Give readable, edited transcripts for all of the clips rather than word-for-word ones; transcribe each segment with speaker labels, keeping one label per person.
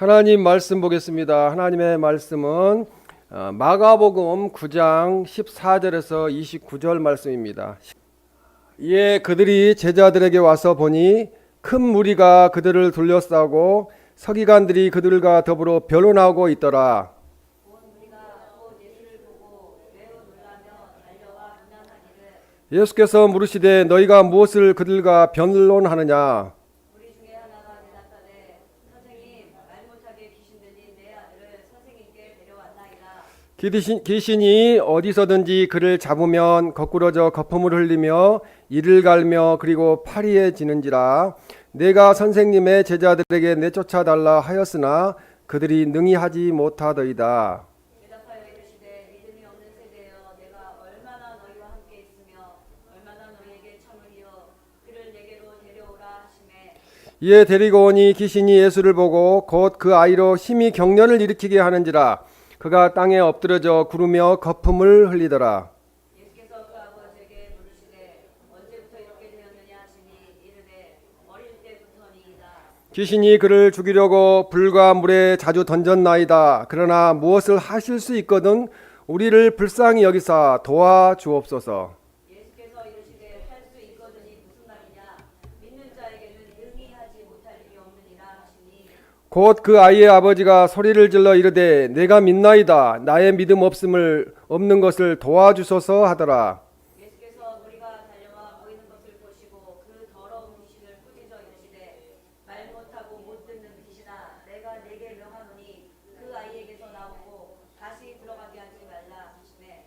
Speaker 1: 하나님 말씀 보겠습니다. 하나님의 말씀은 마가복음 9장 14절에서 29절 말씀입니다. 이에 그들이 제자들에게 와서 보니 큰 무리가 그들을 둘러싸고 서기관들이 그들과 더불어 변론하고 있더라. 예수께서 물으시되 너희가 무엇을 그들과 변론하느냐? 귀신이 어디서든지 그를 잡으면 거꾸러져 거품을 흘리며 이를 갈며 그리고 파리에 지는지라. 내가 선생님의 제자들에게 내쫓아 달라 하였으나 그들이 능히 하지 못하더이다.
Speaker 2: 대답하여 이르시되 믿음이 없는 세대여 내가 얼마나 너희와 함께 있으며 얼마나 너희에게 참으리요 그를 내게로 데려오라 하시매
Speaker 1: 이에 데리고 오니 귀신이 예수를 보고 곧 그 아이로 심히 경련을 일으키게 하는지라. 그가 땅에 엎드러져 구르며 거품을 흘리더라.
Speaker 2: 예수께서 그 아버지에게 물으시되 언제부터 이렇게 되었느냐 하시니 이르되 어릴 때부터니이다.
Speaker 1: 귀신이 그를 죽이려고 불과 물에 자주 던졌나이다. 그러나 무엇을 하실 수 있거든 우리를 불쌍히 여기사 도와주옵소서.
Speaker 2: 예수께서 이르시되 할 수 있거든이 무슨 말이냐 믿는 자에게는 능히 하지 못할 일이 없느니라 하시니
Speaker 1: 곧 그 아이의 아버지가 소리를 질러 이르되 내가 믿나이다. 나의 믿음 없는 것을 도와주소서 하더라.
Speaker 2: 예수께서 무리가 달려와 보이는 것을 보시고 그 더러운 귀신을 꾸짖어 이르시되 말 못하고 못 듣는 귀신아 내가 네게 명하노니 그 아이에게서 나오고 다시 들어가게 하지 말라 하시매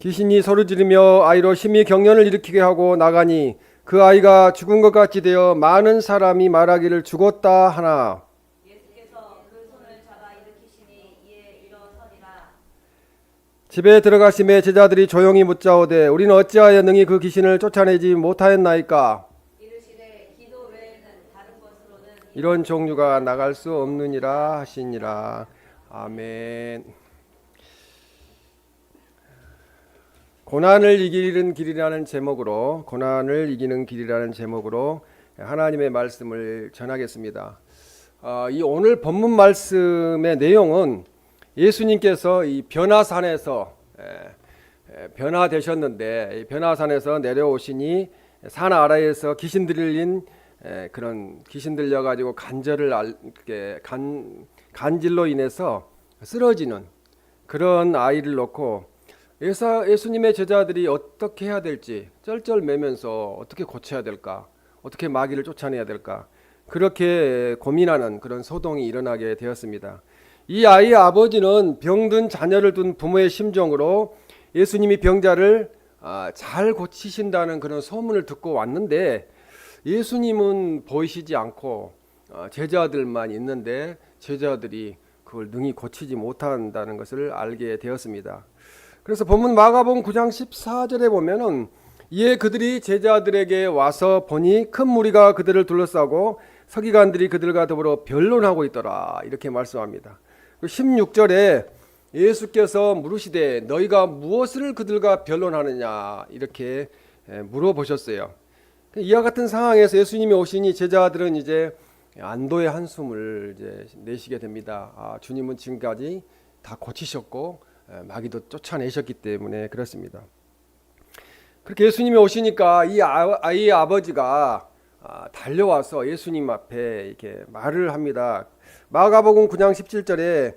Speaker 1: 귀신이 소리 지르며 아이로 심히 경련을 일으키게 하고 나가니 그 아이가 죽은 것 같이 되어 많은 사람이 말하기를 죽었다 하나.
Speaker 2: 예수께서 그 손을 잡아 일으키시니 이에 일어서니라.
Speaker 1: 집에 들어가심에 제자들이 조용히 묻자오되 우리는 어찌하여 능히 그 귀신을 쫓아내지 못하였나이까?
Speaker 2: 이르시되 기도 외에는 다른 것으로는
Speaker 1: 이런 종류가 나갈 수 없느니라 하시니라. 아멘. 고난을 이기는 길이라는 제목으로 하나님의 말씀을 전하겠습니다. 이 오늘 본문 말씀의 내용은 예수님께서 이 변화산에서 변화되셨는데, 이 변화산에서 내려오시니 산 아래에서 귀신 들린 그런 귀신 들려 가지고 간질로 인해서 쓰러지는 그런 아이를 놓고 예수님의 제자들이 어떻게 해야 될지 쩔쩔매면서 어떻게 고쳐야 될까, 어떻게 마귀를 쫓아내야 될까, 그렇게 고민하는 그런 소동이 일어나게 되었습니다. 이 아이의 아버지는 병든 자녀를 둔 부모의 심정으로 예수님이 병자를 잘 고치신다는 그런 소문을 듣고 왔는데, 예수님은 보이시지 않고 제자들만 있는데 제자들이 그걸 능히 고치지 못한다는 것을 알게 되었습니다. 그래서 본문 마가복음 9장 14절에 보면은 이에 그들이 제자들에게 와서 보니 큰 무리가 그들을 둘러싸고 서기관들이 그들과 더불어 변론하고 있더라, 이렇게 말씀합니다. 16절에 예수께서 물으시되 너희가 무엇을 그들과 변론하느냐, 이렇게 물어보셨어요. 이와 같은 상황에서 예수님이 오시니 제자들은 이제 안도의 한숨을 이제 내쉬게 됩니다. 주님은 지금까지 다 고치셨고 마귀도 쫓아내셨기 때문에 그렇습니다. 그렇게 예수님이 오시니까 이 아이의 아버지가 달려와서 예수님 앞에 이렇게 말을 합니다. 마가복음 9장 17절에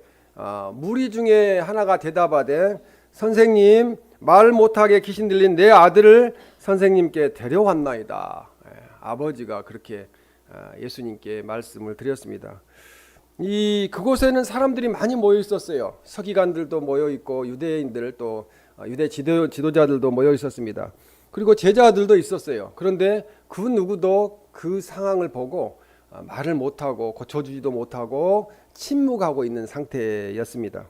Speaker 1: 무리 중에 하나가 대답하되 선생님, 말 못하게 귀신 들린 내 아들을 선생님께 데려왔나이다. 아버지가 그렇게 예수님께 말씀을 드렸습니다. 그곳에는 사람들이 많이 모여 있었어요. 서기관들도 모여 있고 유대인들, 또 유대 지도자들도 모여 있었습니다. 그리고 제자들도 있었어요. 그런데 그 누구도 그 상황을 보고 말을 못하고 고쳐주지도 못하고 침묵하고 있는 상태였습니다.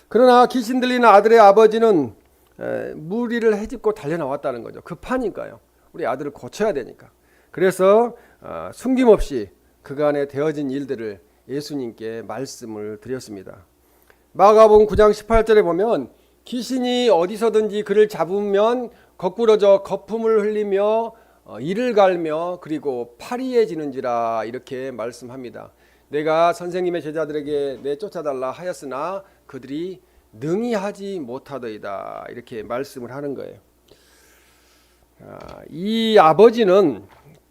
Speaker 1: 그러나 귀신 들리는 아들의 아버지는 무리를 헤집고 달려나왔다는 거죠. 급하니까요. 우리 아들을 고쳐야 되니까. 그래서 숨김없이 그간에 되어진 일들을 예수님께 말씀을 드렸습니다. 마가복음 9장 18절에 보면 귀신이 어디서든지 그를 잡으면 거꾸러져 거품을 흘리며 이를 갈며 그리고 파리해지는지라 이렇게 말씀합니다. 내가 선생님의 제자들에게 내쫓아달라 하였으나 그들이 능히 하지 못하더이다 이렇게 말씀을 하는 거예요. 이 아버지는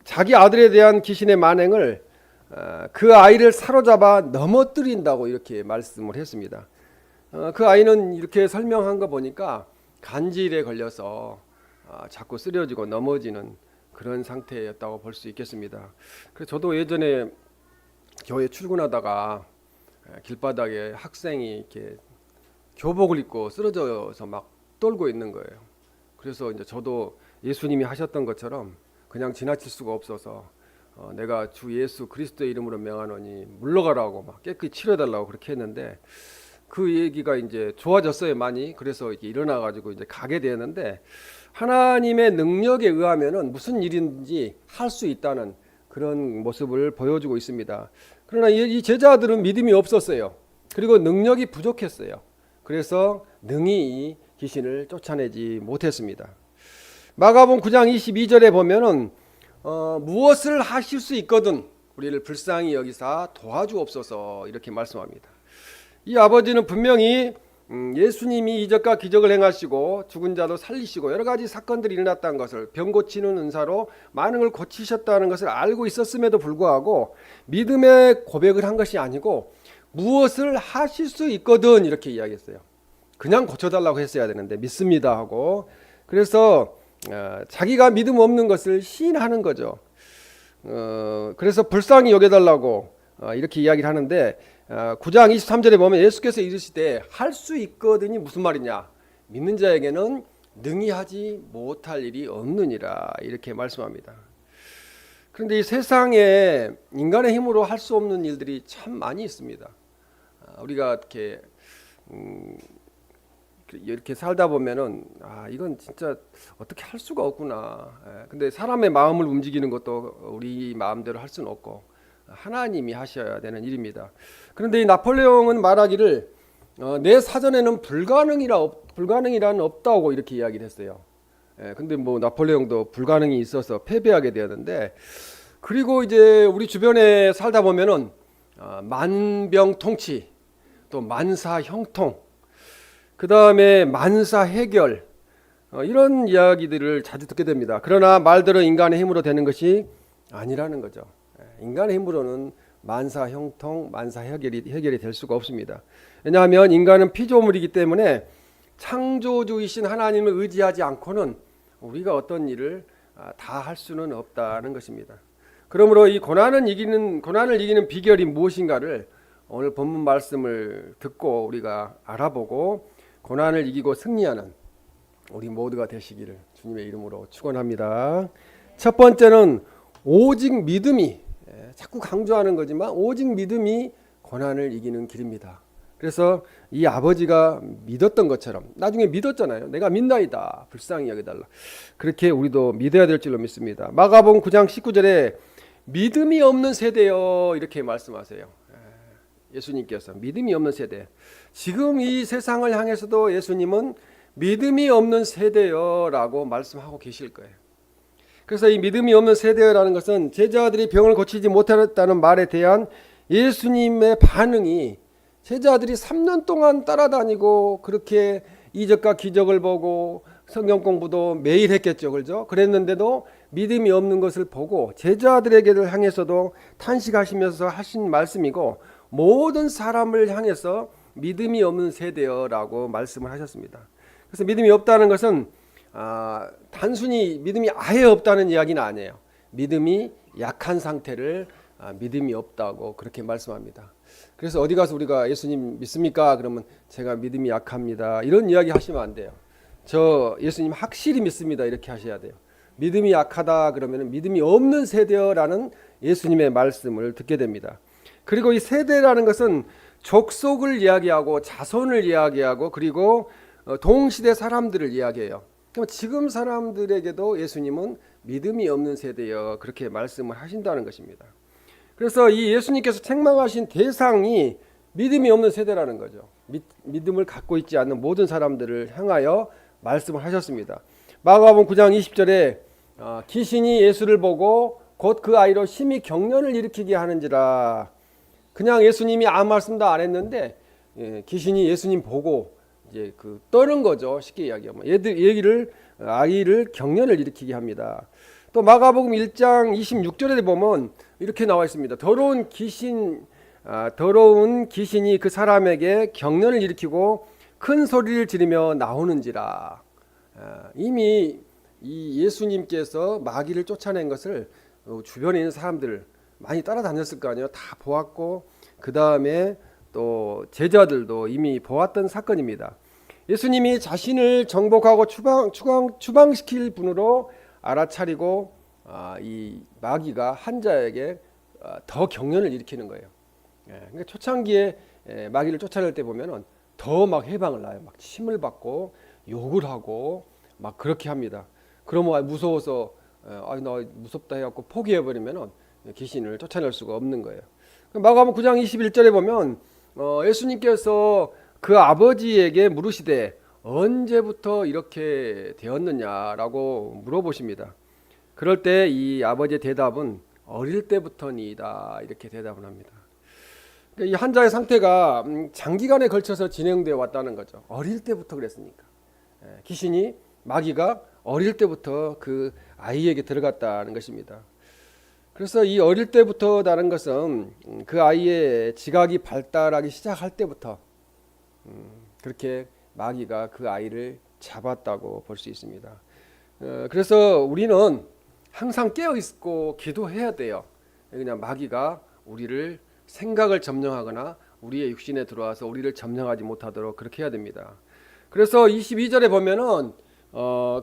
Speaker 1: 자기 아들에 대한 귀신의 만행을 그 아이를 사로잡아 넘어뜨린다고 이렇게 말씀을 했습니다. 그 아이는 이렇게 설명한 거 보니까 간질에 걸려서 자꾸 쓰러지고 넘어지는 그런 상태였다고 볼 수 있겠습니다. 그래서 저도 예전에 교회 출근하다가 길바닥에 학생이 이렇게 교복을 입고 쓰러져서 막 떨고 있는 거예요. 그래서 이제 저도 예수님이 하셨던 것처럼 그냥 지나칠 수가 없어서 내가 주 예수 그리스도의 이름으로 명하노니 물러가라고 막 깨끗이 치료해달라고 그렇게 했는데 그 얘기가 이제 좋아졌어요 많이. 그래서 이렇게 일어나가지고 이제 가게 되는데 하나님의 능력에 의하면은 무슨 일인지 할 수 있다는 그런 모습을 보여주고 있습니다. 그러나 이 제자들은 믿음이 없었어요. 그리고 능력이 부족했어요. 그래서 능히 이 귀신을 쫓아내지 못했습니다. 마가복음 9장 22절에 보면은 무엇을 하실 수 있거든 우리를 불쌍히 여기사 도와주옵소서 이렇게 말씀합니다. 이 아버지는 분명히 예수님이 이적과 기적을 행하시고 죽은 자도 살리시고 여러 가지 사건들이 일어났다는 것을 병 고치는 은사로 많은 걸 고치셨다는 것을 알고 있었음에도 불구하고 믿음의 고백을 한 것이 아니고 무엇을 하실 수 있거든 이렇게 이야기했어요. 그냥 고쳐달라고 했어야 되는데 믿습니다 하고 그래서 자기가 믿음 없는 것을 시인하는 거죠. 그래서 불쌍히 여겨달라고 이렇게 이야기를 하는데 9장 23절에 보면 예수께서 이르시되 할 수 있거든이 무슨 말이냐 믿는 자에게는 능히 하지 못할 일이 없느니라 이렇게 말씀합니다. 그런데 이 세상에 인간의 힘으로 할 수 없는 일들이 참 많이 있습니다. 우리가 이렇게 살다 보면은 이건 진짜 어떻게 할 수가 없구나. 근데 사람의 마음을 움직이는 것도 우리 마음대로 할 수는 없고 하나님이 하셔야 되는 일입니다. 그런데 이 나폴레옹은 말하기를 내 사전에는 불가능이란 없다고 이렇게 이야기를 했어요. 근데 뭐 나폴레옹도 불가능이 있어서 패배하게 되었는데 그리고 이제 우리 주변에 살다 보면은 만병통치 또 만사형통 그 다음에 만사해결 이런 이야기들을 자주 듣게 됩니다. 그러나 말대로 인간의 힘으로 되는 것이 아니라는 거죠. 인간의 힘으로는 만사형통, 만사해결이 될 수가 없습니다. 왜냐하면 인간은 피조물이기 때문에 창조주이신 하나님을 의지하지 않고는 우리가 어떤 일을 다 할 수는 없다는 것입니다. 그러므로 이 고난을 이기는 비결이 무엇인가를 오늘 본문 말씀을 듣고 우리가 알아보고 고난을 이기고 승리하는 우리 모두가 되시기를 주님의 이름으로 축원합니다. 첫 번째는 오직 믿음이 자꾸 강조하는 거지만 오직 믿음이 고난을 이기는 길입니다. 그래서 이 아버지가 믿었던 것처럼 나중에 믿었잖아요. 내가 믿나이다. 불쌍히 여겨달라. 그렇게 우리도 믿어야 될 줄로 믿습니다. 마가복음 9장 19절에 믿음이 없는 세대여 이렇게 말씀하세요. 예수님께서 믿음이 없는 세대. 지금 이 세상을 향해서도 예수님은 믿음이 없는 세대여라고 말씀하고 계실 거예요. 그래서 이 믿음이 없는 세대라는 것은 제자들이 병을 고치지 못했다는 말에 대한 예수님의 반응이 제자들이 3년 동안 따라다니고 그렇게 이적과 기적을 보고 성경 공부도 매일 했겠죠. 그렇죠? 그랬는데도 믿음이 없는 것을 보고 제자들에게를 향해서도 탄식하시면서 하신 말씀이고 모든 사람을 향해서 믿음이 없는 세대여라고 말씀을 하셨습니다. 그래서 믿음이 없다는 것은 단순히 믿음이 아예 없다는 이야기는 아니에요. 믿음이 약한 상태를 믿음이 없다고 그렇게 말씀합니다. 그래서 어디 가서 우리가 예수님 믿습니까? 그러면 제가 믿음이 약합니다. 이런 이야기 하시면 안 돼요. 저 예수님 확실히 믿습니다. 이렇게 하셔야 돼요. 믿음이 약하다 그러면 믿음이 없는 세대라는 예수님의 말씀을 듣게 됩니다. 그리고 이 세대라는 것은 족속을 이야기하고 자손을 이야기하고 그리고 동시대 사람들을 이야기해요. 그럼 지금 사람들에게도 예수님은 믿음이 없는 세대여 그렇게 말씀을 하신다는 것입니다. 그래서 이 예수님께서 책망하신 대상이 믿음이 없는 세대라는 거죠. 믿음을 갖고 있지 않는 모든 사람들을 향하여 말씀을 하셨습니다. 마가복음 9장 20절에 귀신이 예수를 보고 곧 그 아이로 심히 경련을 일으키게 하는지라. 그냥 예수님이 아무 말씀도 안 했는데 귀신이 예수님 보고 이제 떠는 거죠. 쉽게 이야기하면 아이를 경련을 일으키게 합니다. 또 마가복음 1장 26절에 보면 이렇게 나와 있습니다. 더러운 귀신이 그 사람에게 경련을 일으키고 큰 소리를 지르며 나오는지라. 이미 이 예수님께서 마귀를 쫓아낸 것을 주변에 있는 사람들 많이 따라다녔을 거 아니에요. 다 보았고 그 다음에 또 제자들도 이미 보았던 사건입니다. 예수님이 자신을 정복하고 추방시킬 분으로 알아차리고 이 마귀가 환자에게 더 경련을 일으키는 거예요. 그러니까 초창기에 마귀를 쫓아낼 때 보면은 더 막 해방을 놔요. 막 침을 받고 욕을 하고 막 그렇게 합니다. 그러면 무서워서 나 무섭다 해갖고 포기해버리면은 귀신을 쫓아낼 수가 없는 거예요. 마가복음 9장 21절에 보면 예수님께서 그 아버지에게 물으시되 언제부터 이렇게 되었느냐라고 물어보십니다. 그럴 때 이 아버지의 대답은 어릴 때부터니이다 이렇게 대답을 합니다. 이 환자의 상태가 장기간에 걸쳐서 진행되어 왔다는 거죠. 어릴 때부터 그랬으니까. 귀신이 마귀가 어릴 때부터 그 아이에게 들어갔다는 것입니다. 그래서 이 어릴 때부터라는 것은 그 아이의 지각이 발달하기 시작할 때부터 그렇게 마귀가 그 아이를 잡았다고 볼 수 있습니다. 그래서 우리는 항상 깨어 있고 기도해야 돼요. 그냥 마귀가 우리를 생각을 점령하거나 우리의 육신에 들어와서 우리를 점령하지 못하도록 그렇게 해야 됩니다. 그래서 22절에 보면은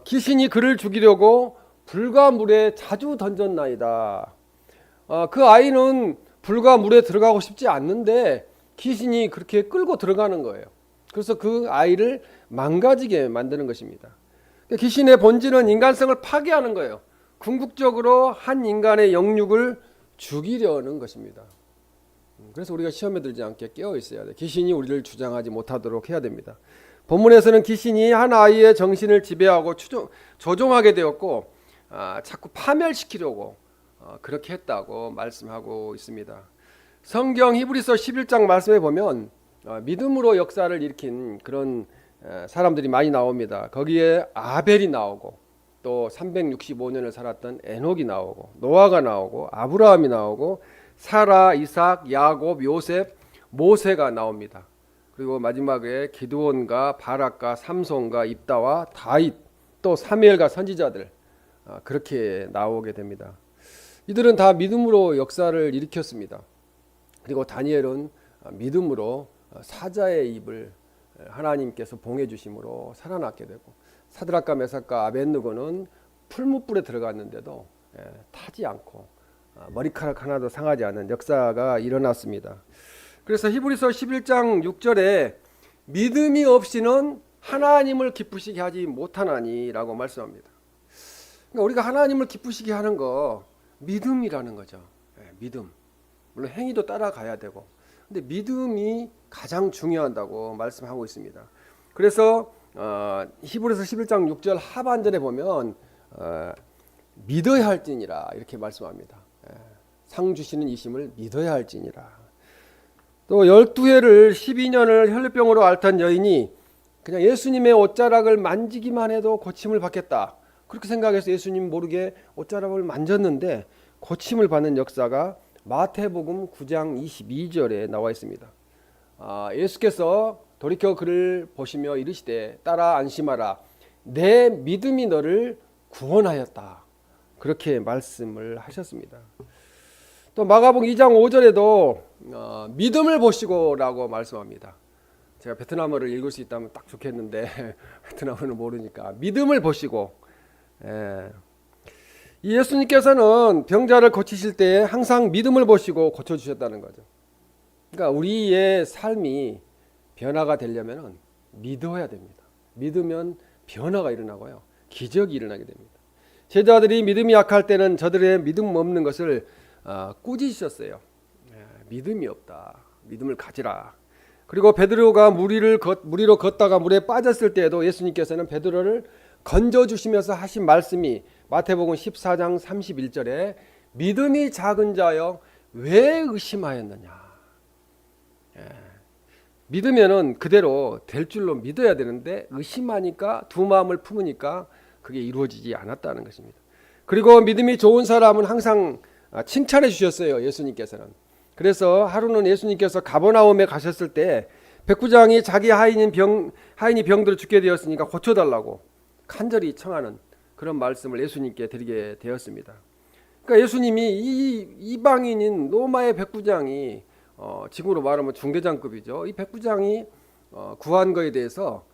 Speaker 1: 귀신이 그를 죽이려고 불과 물에 자주 던졌나이다. 그 아이는 불과 물에 들어가고 싶지 않는데 귀신이 그렇게 끌고 들어가는 거예요. 그래서 그 아이를 망가지게 만드는 것입니다. 귀신의 본질은 인간성을 파괴하는 거예요. 궁극적으로 한 인간의 영육을 죽이려는 것입니다. 그래서 우리가 시험에 들지 않게 깨어 있어야 돼. 귀신이 우리를 주장하지 못하도록 해야 됩니다. 본문에서는 귀신이 한 아이의 정신을 지배하고 조종하게 되었고 자꾸 파멸시키려고 그렇게 했다고 말씀하고 있습니다. 성경 히브리서 11장 말씀에 보면 믿음으로 역사를 일으킨 그런 사람들이 많이 나옵니다. 거기에 아벨이 나오고 또 365년을 살았던 에녹이 나오고 노아가 나오고 아브라함이 나오고 사라, 이삭, 야곱, 요셉, 모세가 나옵니다. 그리고 마지막에 기드온과 바락과 삼손과 입다와 다윗 또 사무엘과 선지자들 그렇게 나오게 됩니다. 이들은 다 믿음으로 역사를 일으켰습니다. 그리고 다니엘은 믿음으로 사자의 입을 하나님께서 봉해 주심으로 살아났게 되고 사드락과 메삭과 아벳느고는 풀무불에 들어갔는데도 타지 않고 머리카락 하나도 상하지 않는 역사가 일어났습니다. 그래서 히브리서 11장 6절에 믿음이 없이는 하나님을 기쁘시게 하지 못하나니라고 말씀합니다. 그러니까 우리가 하나님을 기쁘시게 하는 거 믿음이라는 거죠. 믿음. 물론 행위도 따라가야 되고 근데 믿음이 가장 중요하다고 말씀하고 있습니다. 그래서 히브리서 11장 6절 하반절에 보면 믿어야 할지니라 이렇게 말씀합니다. 상 주시는 이심을 믿어야 할지니라. 또 12해를 12년을 혈루병으로 앓던 여인이 그냥 예수님의 옷자락을 만지기만 해도 고침을 받겠다. 그렇게 생각해서 예수님 모르게 옷자락을 만졌는데 고침을 받는 역사가 마태복음 9장 22절에 나와 있습니다. 예수께서 돌이켜 그를 보시며 이르시되 따라 안심하라. 내 믿음이 너를 구원하였다. 그렇게 말씀을 하셨습니다. 또 마가복음 2장 5절에도 믿음을 보시고라고 말씀합니다. 제가 베트남어를 읽을 수 있다면 딱 좋겠는데 베트남어는 모르니까 믿음을 보시고 이 예수님께서는 병자를 고치실 때 항상 믿음을 보시고 고쳐주셨다는 거죠. 그러니까 우리의 삶이 변화가 되려면 믿어야 됩니다. 믿으면 변화가 일어나고요. 기적이 일어나게 됩니다. 제자들이 믿음이 약할 때는 저들의 믿음 없는 것을 꾸짖으셨어요. 믿음이 없다. 믿음을 가지라. 그리고 베드로가 무리로 걷다가 물에 빠졌을 때에도 예수님께서는 베드로를 건져주시면서 하신 말씀이 마태복음 14장 31절에 믿음이 작은 자여 왜 의심하였느냐. 믿으면은 그대로 될 줄로 믿어야 되는데 의심하니까 두 마음을 품으니까 그게 이루어지지 않았다는 것입니다. 그리고 믿음이 좋은 사람은 항상 칭찬해 주셨어요. 예수님께서는. 그래서 하루는 예수님께서 가버나움에 가셨을 때 백부장이 자기 하인이 병들어 죽게 되었으니까 고쳐달라고 간절히 청하는 그런 말씀을 예수님께 드리게 되었습니다. 그러니까 예수님이 이 이방인인 로마의 백부장이 지금으로 말하면 중대장급이죠. 이 백부장이 구한 거에 대해서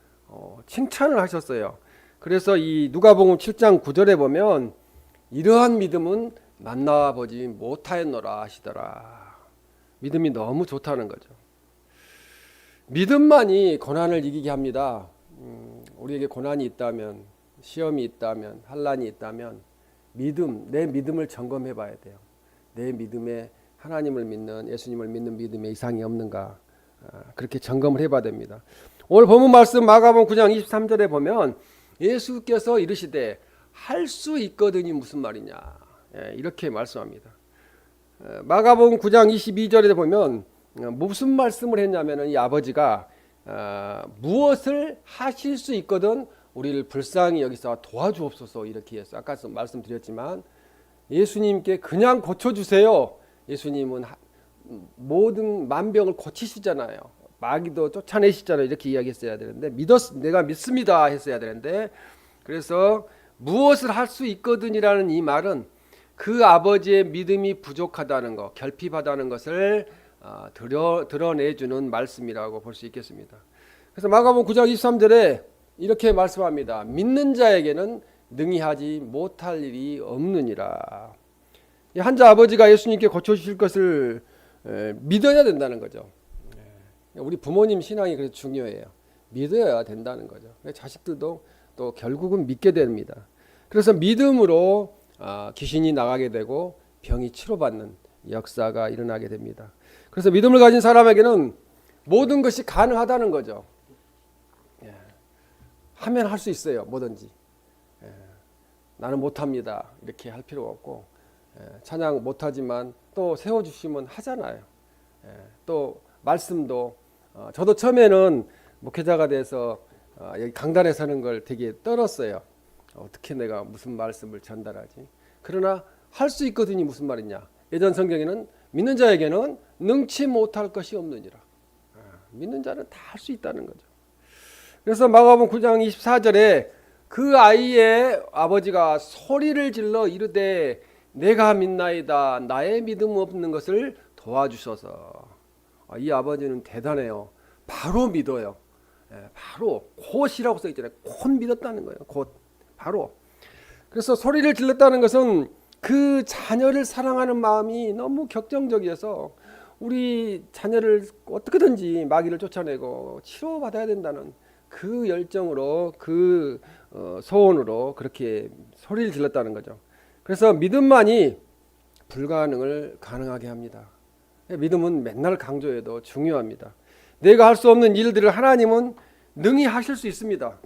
Speaker 1: 칭찬을 하셨어요. 그래서 이 누가복음 7장 9절에 보면 이러한 믿음은 만나보지 못하였노라 하시더라. 믿음이 너무 좋다는 거죠. 믿음만이 고난을 이기게 합니다. 우리에게 고난이 있다면, 시험이 있다면, 환난이 있다면 내 믿음을 점검해 봐야 돼요. 내 믿음에 하나님을 믿는, 예수님을 믿는 믿음에 이상이 없는가, 그렇게 점검을 해봐야 됩니다. 오늘 본문 말씀 마가복음 9장 23절에 보면 예수께서 이르시되 할 수 있거든이 무슨 말이냐, 이렇게 말씀합니다. 마가복음 9장 22절에 보면 무슨 말씀을 했냐면은 이 아버지가 무엇을 하실 수 있거든 우리를 불쌍히 여기서 도와주옵소서 이렇게 해서 아까 말씀드렸지만 예수님께 그냥 고쳐주세요. 예수님은 모든 만병을 고치시잖아요. 마귀도 쫓아내시잖아요. 이렇게 이야기했어야 되는데 내가 믿습니다 했어야 되는데, 그래서 무엇을 할 수 있거든이라는 이 말은 그 아버지의 믿음이 부족하다는 것, 결핍하다는 것을 드러내주는 말씀이라고 볼 수 있겠습니다. 그래서 마가복음 9장 23절에 이렇게 말씀합니다. 믿는 자에게는 능히 하지 못할 일이 없느니라. 한자 아버지가 예수님께 고쳐주실 것을 믿어야 된다는 거죠. 우리 부모님 신앙이 그래서 중요해요. 믿어야 된다는 거죠. 자식들도 또 결국은 믿게 됩니다. 그래서 믿음으로 귀신이 나가게 되고 병이 치료받는 역사가 일어나게 됩니다. 그래서 믿음을 가진 사람에게는 모든 것이 가능하다는 거죠. 하면 할 수 있어요. 뭐든지. 나는 못합니다. 이렇게 할 필요가 없고, 찬양 못하지만 또 세워주시면 하잖아요. 또 말씀도 저도 처음에는 목회자가 돼서 여기 강단에 서는 걸 되게 떨었어요. 어떻게 내가 무슨 말씀을 전달하지? 그러나 할 수 있거든이 무슨 말이냐? 예전 성경에는 믿는 자에게는 능치 못할 것이 없느니라. 믿는 자는 다 할 수 있다는 거죠. 그래서 마가복음 9장 24절에 그 아이의 아버지가 소리를 질러 이르되 내가 믿나이다. 나의 믿음 없는 것을 도와주소서. 이 아버지는 대단해요. 바로 믿어요. 바로 곧이라고 써 있잖아요. 곧 믿었다는 거예요. 곧 바로. 그래서 소리를 질렀다는 것은 그 자녀를 사랑하는 마음이 너무 격정적이어서 우리 자녀를 어떻게든지 마귀를 쫓아내고 치료받아야 된다는 그 열정으로 그 소원으로 그렇게 소리를 질렀다는 거죠. 그래서 믿음만이 불가능을 가능하게 합니다. 믿음은 맨날 강조해도 중요합니다. 내가 할 수 없는 일들을 하나님은 능히 하실 수 있습니다.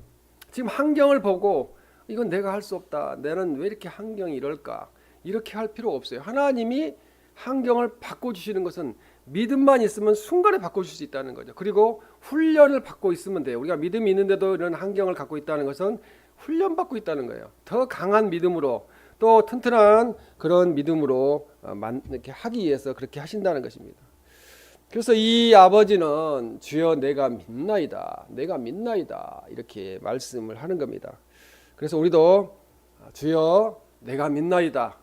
Speaker 1: 지금 환경을 보고 이건 내가 할 수 없다. 나는 왜 이렇게 환경이 이럴까? 이렇게 할 필요 없어요. 하나님이 환경을 바꿔주시는 것은 믿음만 있으면 순간에 바꿔줄 수 있다는 거죠. 그리고 훈련을 받고 있으면 돼요. 우리가 믿음이 있는데도 이런 환경을 갖고 있다는 것은 훈련받고 있다는 거예요. 더 강한 믿음으로 또 튼튼한 그런 믿음으로 이렇게 하기 위해서 그렇게 하신다는 것입니다. 그래서 이 아버지는 주여 내가 믿나이다. 내가 믿나이다. 이렇게 말씀을 하는 겁니다. 그래서 우리도 주여 내가 믿나이다.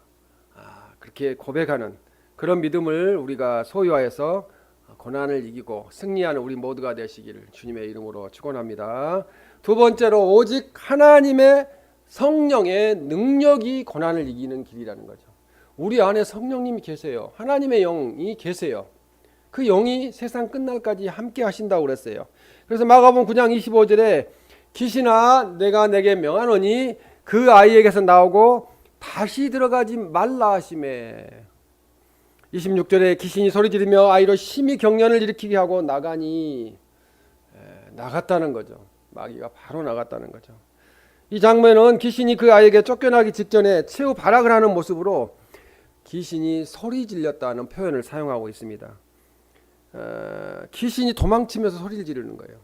Speaker 1: 그렇게 고백하는 그런 믿음을 우리가 소유하여서 고난을 이기고 승리하는 우리 모두가 되시기를 주님의 이름으로 축원합니다. 두 번째로 오직 하나님의 성령의 능력이 고난을 이기는 길이라는 거죠. 우리 안에 성령님이 계세요. 하나님의 영이 계세요. 그 영이 세상 끝날까지 함께 하신다고 그랬어요. 그래서 마가복음 9장 25절에 귀신아 내가 내게 명하노니 그 아이에게서 나오고 다시 들어가지 말라 하시매. 26절에 귀신이 소리 지르며 아이로 심히 경련을 일으키게 하고 나가니 나갔다는 거죠. 마귀가 바로 나갔다는 거죠. 이 장면은 귀신이 그 아이에게 쫓겨나기 직전에 최후 발악을 하는 모습으로 귀신이 소리 질렸다는 표현을 사용하고 있습니다. 귀신이 도망치면서 소리를 지르는 거예요.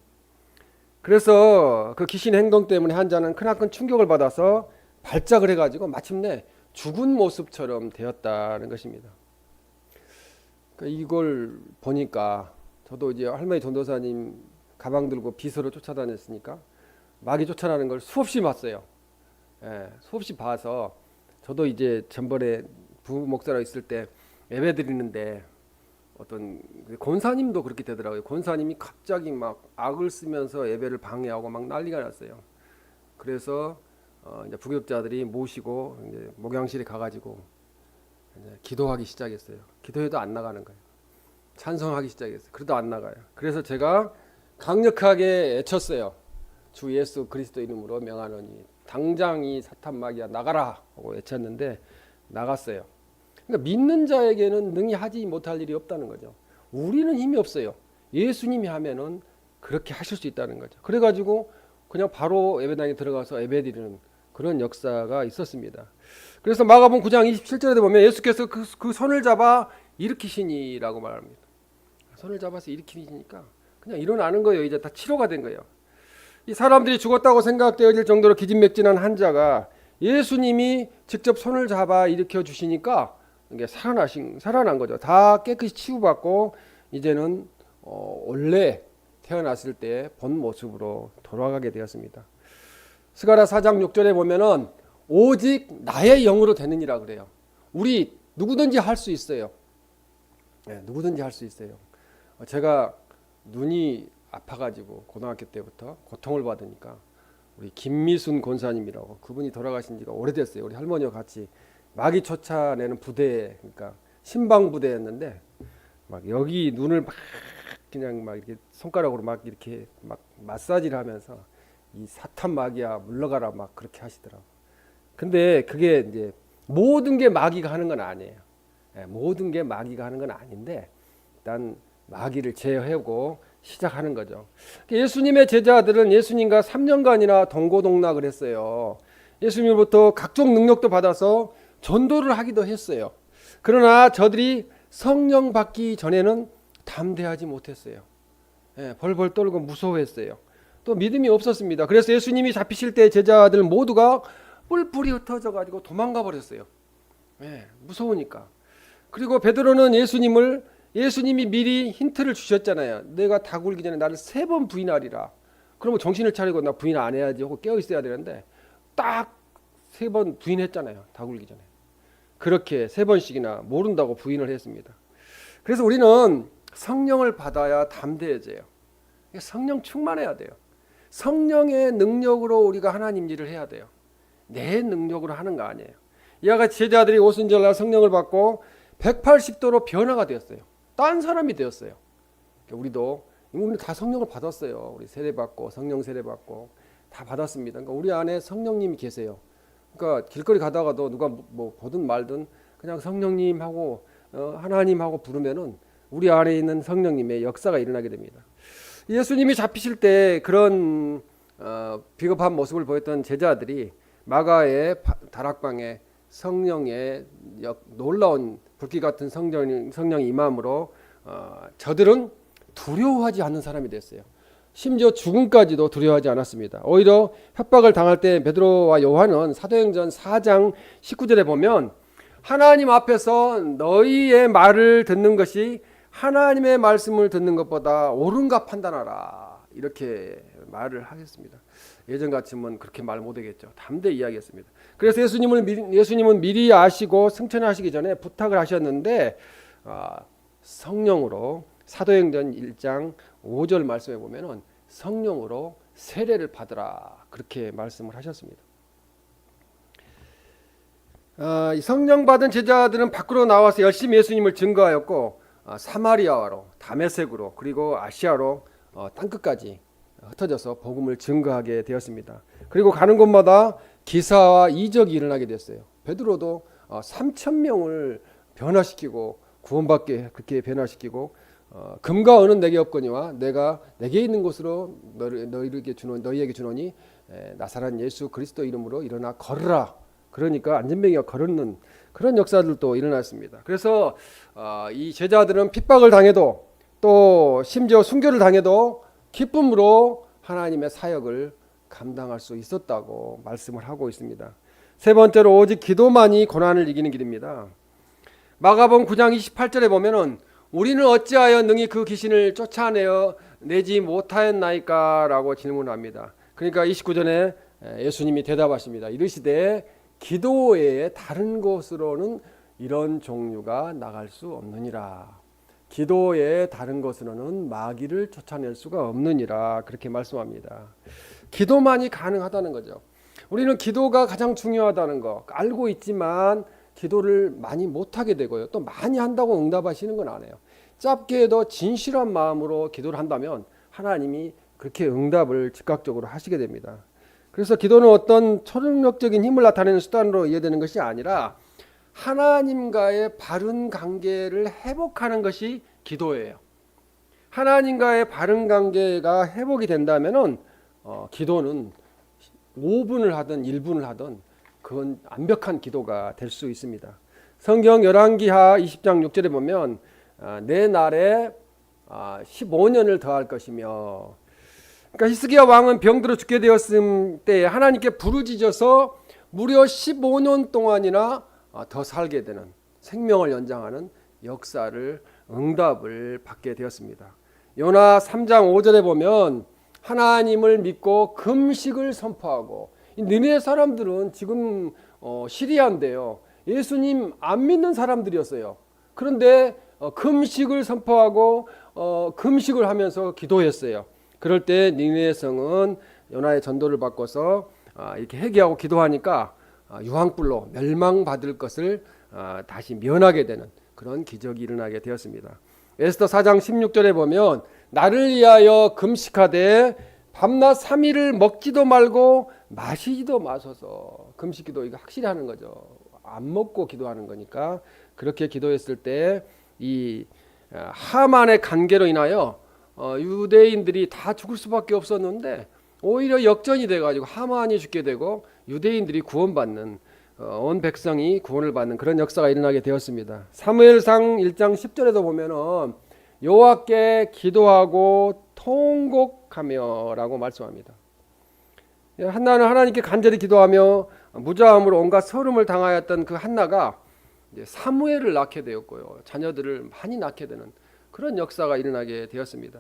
Speaker 1: 그래서 그 귀신 행동 때문에 환자는 크나큰 충격을 받아서 발작을 해가지고 마침내 죽은 모습처럼 되었다는 것입니다. 이걸 보니까 저도 이제 할머니 전도사님 가방 들고 비서로 쫓아다녔으니까 마귀 쫓아나는 걸 수없이 봤어요. 수없이 봐서 저도 이제 전번에 부목사로 있을 때 예배 드리는데 어떤 권사님도 그렇게 되더라고요. 권사님이 갑자기 막 악을 쓰면서 예배를 방해하고 막 난리가 났어요. 그래서 이제 부교육자들이 모시고 이제 목양실에 가가지고 이제 기도하기 시작했어요. 기도해도 안 나가는 거예요. 찬송하기 시작했어요. 그래도 안 나가요. 그래서 제가 강력하게 외쳤어요. 주 예수 그리스도 이름으로 명하노니 당장 이 사탄 마귀야 나가라 하고 외쳤는데 나갔어요. 그러니까 믿는 자에게는 능히 하지 못할 일이 없다는 거죠. 우리는 힘이 없어요. 예수님이 하면은 그렇게 하실 수 있다는 거죠. 그래가지고 그냥 바로 예배당에 들어가서 예배드리는 그런 역사가 있었습니다. 그래서 마가복음 9장 27절에 보면 예수께서 그 손을 잡아 일으키시니라고 말합니다. 손을 잡아서 일으키니까 그냥 일어나는 거예요. 이제 다 치료가 된 거예요. 이 사람들이 죽었다고 생각되어질 정도로 기진맥진한 환자가 예수님이 직접 손을 잡아 일으켜 주시니까 이게 살아난 거죠. 다 깨끗이 치유받고 이제는 원래 태어났을 때 본 모습으로 돌아가게 되었습니다. 스가랴 4장 6절에 보면은 오직 나의 영으로 되느니라 그래요. 우리 누구든지 할 수 있어요. 누구든지 할 수 있어요. 제가 눈이 아파가지고 고등학교 때부터 고통을 받으니까 우리 김미순 권사님이라고 그분이 돌아가신 지가 오래됐어요. 우리 할머니와 같이 마귀 쫓아내는 부대, 그러니까 신방 부대였는데 막 여기 눈을 막 그냥 막 이렇게 손가락으로 막 이렇게 막 마사지를 하면서 이 사탄 마귀야 물러가라 막 그렇게 하시더라고. 근데 그게 이제 모든 게 마귀가 하는 건 아니에요. 모든 게 마귀가 하는 건 아닌데 일단 마귀를 제어하고 시작하는 거죠. 예수님의 제자들은 예수님과 3년간이나 동고동락을 했어요. 예수님으로부터 각종 능력도 받아서 전도를 하기도 했어요. 그러나 저들이 성령 받기 전에는 담대하지 못했어요. 벌벌 떨고 무서워했어요. 또 믿음이 없었습니다. 그래서 예수님이 잡히실 때 제자들 모두가 뿔뿔이 흩어져 가지고 도망가 버렸어요. 무서우니까. 그리고 베드로는 예수님이 미리 힌트를 주셨잖아요. 내가 다 굴기 전에 나를 3번 부인하리라. 그러면 정신을 차리고 나 부인 안 해야지 하고 깨어 있어야 되는데 딱 3번 부인했잖아요. 다 굴기 전에. 그렇게 3번씩이나 모른다고 부인을 했습니다. 그래서 우리는 성령을 받아야 담대해져요. 성령 충만해야 돼요. 성령의 능력으로 우리가 하나님 일을 해야 돼요. 내 능력으로 하는 거 아니에요. 이와 같이 제자들이 오순절날 성령을 받고 180도로 변화가 되었어요. 딴 사람이 되었어요. 우리는 다 성령을 받았어요. 우리 세례받고 성령 세례받고 다 받았습니다. 그러니까 우리 안에 성령님이 계세요. 그러니까 길거리 가다가도 누가 뭐 보든 말든 그냥 성령님하고 하나님하고 부르면은 우리 안에 있는 성령님의 역사가 일어나게 됩니다. 예수님이 잡히실 때 그런 비겁한 모습을 보였던 제자들이 마가의 다락방에 성령의 놀라운 불길 같은 성령이 임함으로 저들은 두려워하지 않는 사람이 됐어요. 심지어 죽음까지도 두려워하지 않았습니다. 오히려 협박을 당할 때 베드로와 요한은 사도행전 4장 19절에 보면 하나님 앞에서 너희의 말을 듣는 것이 하나님의 말씀을 듣는 것보다 옳은가 판단하라 이렇게 말을 하겠습니다. 예전 같으면 그렇게 말 못하겠죠. 담대히 이야기했습니다. 그래서 예수님은 미리 아시고 승천하시기 전에 부탁을 하셨는데 성령으로 사도행전 1장 5절 말씀에 보면은 성령으로 세례를 받으라 그렇게 말씀을 하셨습니다. 성령 받은 제자들은 밖으로 나와서 열심히 예수님을 증거하였고 사마리아로 다메섹으로 그리고 아시아로 땅끝까지 흩어져서 복음을 증거하게 되었습니다. 그리고 가는 곳마다 기사와 이적이 일어나게 됐어요. 베드로도 3,000명을 변화시키고 구원받게 그렇게 변화시키고 금과 은은 내게 없거니와 내가 내게 있는 곳으로 너희에게 주노니 나사렛 예수 그리스도 이름으로 일어나 걸으라. 그러니까 안전병이가 걸었는 그런 역사들도 일어났습니다. 그래서 이 제자들은 핍박을 당해도 또 심지어 순교를 당해도 기쁨으로 하나님의 사역을 감당할 수 있었다고 말씀을 하고 있습니다. 세 번째로 오직 기도만이 고난을 이기는 길입니다. 마가복음 9장 28절에 보면은 우리는 어찌하여 능히 그 귀신을 쫓아내어 내지 못하였나이까 라고 질문합니다. 그러니까 29절에 예수님이 대답하십니다. 이르시되 기도 외에 다른 곳으로는 이런 종류가 나갈 수 없느니라. 기도 외에 다른 곳으로는 마귀를 쫓아낼 수가 없느니라. 그렇게 말씀합니다. 기도만이 가능하다는 거죠. 우리는 기도가 가장 중요하다는 거 알고 있지만 기도를 많이 못하게 되고요. 또 많이 한다고 응답하시는 건 아니에요. 짧게 해도 진실한 마음으로 기도를 한다면 하나님이 그렇게 응답을 즉각적으로 하시게 됩니다. 그래서 기도는 어떤 초능력적인 힘을 나타내는 수단으로 이해되는 것이 아니라 하나님과의 바른 관계를 회복하는 것이 기도예요. 하나님과의 바른 관계가 회복이 된다면은 기도는 5분을 하든 1분을 하든 그건 완벽한 기도가 될 수 있습니다. 성경 열왕기하 20장 6절에 보면 내 날에 15년을 더할 것이며, 그러니까 히스기야 왕은 병들어 죽게 되었을 때 하나님께 부르짖어서 무려 15년 동안이나 더 살게 되는 생명을 연장하는 역사를 응답을 받게 되었습니다. 요나 3장 5절에 보면 하나님을 믿고 금식을 선포하고, 니네 사람들은 지금 시리아인데요. 예수님 안 믿는 사람들이었어요. 그런데 금식을 선포하고 금식을 하면서 기도했어요. 그럴 때 니네 성은 요나의 전도를 받고서 이렇게 회개하고 기도하니까 유황불로 멸망받을 것을 다시 면하게 되는 그런 기적이 일어나게 되었습니다. 에스더 4장 16절에 보면 나를 위하여 금식하되 밤낮 3일을 먹지도 말고 마시지도 마소서. 금식기도 이거 확실히 하는 거죠. 안 먹고 기도하는 거니까. 그렇게 기도했을 때 이 하만의 관계로 인하여 유대인들이 다 죽을 수밖에 없었는데 오히려 역전이 돼가지고 하만이 죽게 되고 유대인들이 구원받는, 온 백성이 구원을 받는 그런 역사가 일어나게 되었습니다. 사무엘상 1장 10절에도 보면은 여호와께 기도하고 통곡하며 라고 말씀합니다. 한나는 하나님께 간절히 기도하며 무자함으로 온갖 서름을 당하였던 그 한나가 이제 사무엘을 낳게 되었고요. 자녀들을 많이 낳게 되는 그런 역사가 일어나게 되었습니다.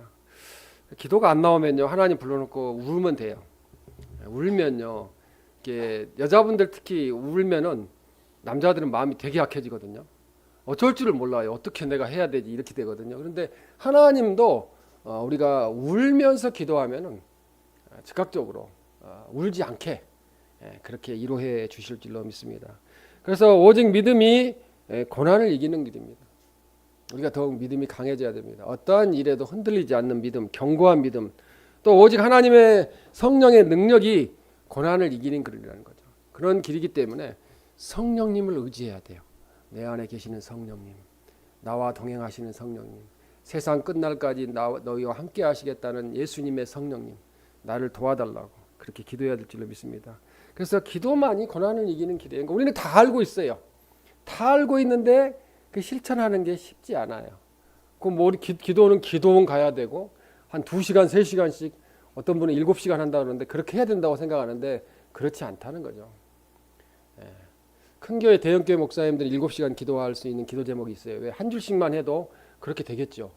Speaker 1: 기도가 안 나오면요, 하나님 불러놓고 울면 돼요. 울면요, 이게 여자분들 특히 울면은 남자들은 마음이 되게 약해지거든요. 어쩔 줄을 몰라요. 어떻게 내가 해야 되지 이렇게 되거든요. 그런데 하나님도 우리가 울면서 기도하면은 즉각적으로 울지 않게 그렇게 이루해 주실 줄로 믿습니다. 그래서 오직 믿음이 고난을 이기는 길입니다. 우리가 더욱 믿음이 강해져야 됩니다. 어떠한 일에도 흔들리지 않는 믿음, 견고한 믿음, 또 오직 하나님의 성령의 능력이 고난을 이기는 길이라는 거죠. 그런 길이기 때문에 성령님을 의지해야 돼요. 내 안에 계시는 성령님, 나와 동행하시는 성령님, 세상 끝날까지 너희와 함께 하시겠다는 예수님의 성령님, 나를 도와달라고 그렇게 기도해야 될 줄로 믿습니다. 그래서 기도만이 고난을 이기는 길이에요. 그러니까 우리는 다 알고 있어요. 다 알고 있는데 그 실천하는 게 쉽지 않아요. 기도는 기도원 가야 되고 한 2시간, 3시간씩, 어떤 분은 7시간 한다고 그러는데 그렇게 해야 된다고 생각하는데 그렇지 않다는 거죠. 큰 교회, 대형 교회 목사님들이 7시간 기도할 수 있는 기도 제목이 있어요. 왜? 한 줄씩만 해도 그렇게 되겠죠.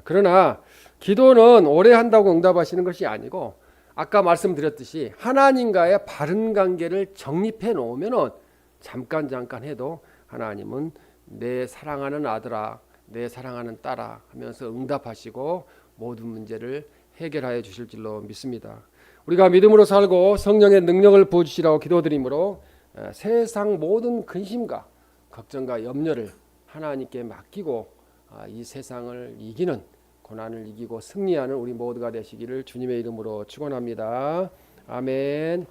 Speaker 1: 그러나 기도는 오래 한다고 응답하시는 것이 아니고, 아까 말씀드렸듯이 하나님과의 바른 관계를 정립해 놓으면은 잠깐 해도 하나님은 내 사랑하는 아들아, 내 사랑하는 딸아 하면서 응답하시고 모든 문제를 해결하여 주실 줄로 믿습니다. 우리가 믿음으로 살고 성령의 능력을 부어주시라고 기도드리므로 세상 모든 근심과 걱정과 염려를 하나님께 맡기고 이 세상을 이기는, 고난을 이기고 승리하는 우리 모두가 되시기를 주님의 이름으로 축원합니다. 아멘.